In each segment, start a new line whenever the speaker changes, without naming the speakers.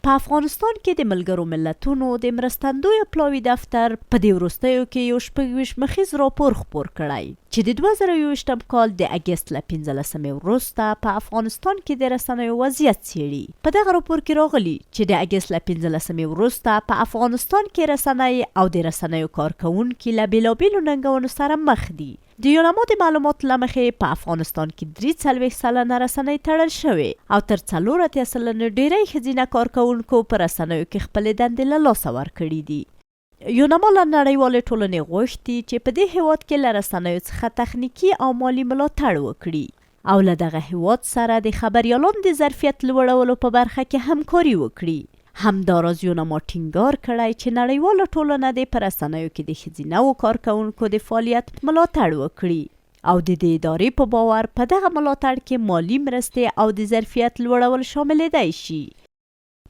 په افغانستان کې د ملګرو ملتونو د مرستندویه پلاوي دفتر په دې وروستیو کې یو 26 مخیز راپور خپور کړی چې د 2021 کال د اګست له 15 وروسته په افغانستان کې د رسنیو وضعیت څیړي. په دغه راپور کې راغلي چې د اګست له 15 وروسته په افغانستان کې رسنۍ او د رسنیو کارکونکي له بیلابیلو ننګونو سره مخ دي. د یونامو د معلوماتو له مخې په افغانستان کې 43 سلنه رسنۍ تړل شوې او تر 4 سلنه ډیری ښځینه کارکونکو په رسنیو کې خپلې دندې له لاسه ورکړي دي. یونامو له نړیوالې ټولنې غوښتي چې په دې هیواد کې له رسنیو څخه تخنیکي او مالي ملاتړ وکړي او له دغه هیواد سره د خبریالانو د ظرفیت لوړولو په برخه کې همکاري وکړي. همداراز یونامو ټینګار کړی چې نړیواله ټولنه د په رسنیو کې د ښځینه‌و کارکونکو د فعالیت ملاتړ وکړي او د دې ادارې په باور په دغه ملاتړ کې مالي مرستې او د ظرفیت لوړول شاملېدای شي.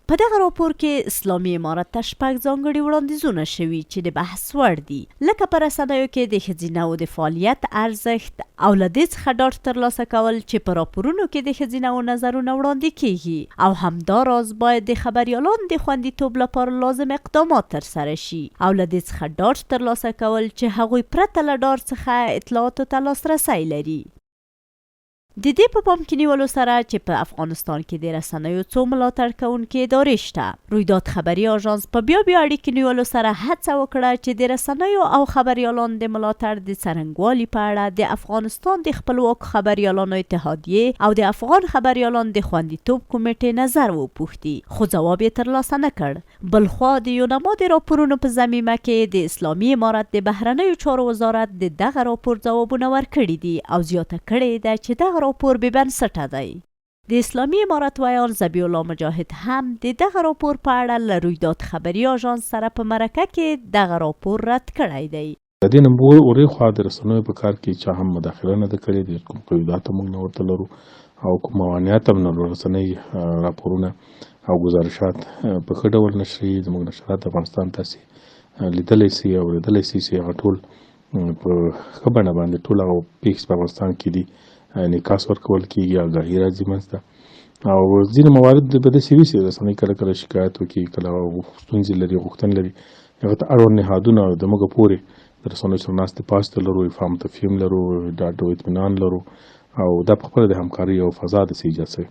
په دغه راپور کې اسلامي امارت ته 6 ځانګړي وړاندیزونه شوي چې د بحث وړ دي، لکه په رسنیو کې د ښځینه‌و د فعالیت ارزښت او له دې څخه ډاډ ترلاسه کول چې په راپورونو کې د ښځینه‌و نظرونه وړاندې کیږي، او همداراز باید د خبریالانو د خوندیتوب لپاره لازم اقدامات ترسره شي او له دې څخه ډاډ ترلاسه کول چې هغوی پرته له ډاډ څخه اطلاعاتو ته لاسرسی لري. د دې په پام کې نیولو سره چې په افغانستان کې د رسنیو څو ملاتړ کوونکې ادارې شته، رویداد خبري آژانس په بیا اړیکې نیولو سره هڅه وکړه چې د رسنیو او خبریالانو د ملاتړ د څرنګوالي په اړه د افغانستان د خپلواکو خبریالانو اتحادیې او د افغان خبریالانو د خوندیتوب کمیټې نظر وپوښتي، خو ځواب یې ترلاسه نه کړ. بلخوا د یونامو د راپورونو په ضمیمه کې د اسلامي امارت د بهرنیو چارو وزارت د دغه راپور ځوابونه ورکړي دي او زیاته کړې ده چې دغه راپور بې بنسټه دی. د اسلامي امارت ویان ذبیح الله مجاهد هم د دغه راپور په اړه له رویداد خبري آژانس سره په مرکه کې دغه راپور رد کړی دی.
د دې نه وروسته خو د رسنیو په کار کې چا هم مداخله نه ده کړې، د کوم قیودات موږ نه ورته لرو او کوم موانعات هم نه لرو. رسنۍ راپورونه او گزارشات په ښه ډول نشري زموږ نشرات افغانستان تاسې لیدلی سي او اورېدلی سي چې هغه ټول په ښه بڼه باندې ټول هغه پیښې په افغانستان کې دي انعکاس ورکول کېږي، آګاهي راځي منځته. او ځینې موارد به داسې وي چې رسنۍ کله کله شکایت وکړي، کله ستونزې لري، غوښتنې لري، هغه ته اړوند نهادونه د موږ پورې د رسنیو سره ناستې پاستې لرو، افهام تفهیم لرو، ډاډ او اطمینان لرو، او دا په خپله د همکارۍ او فضا داسې ایجاد شوې.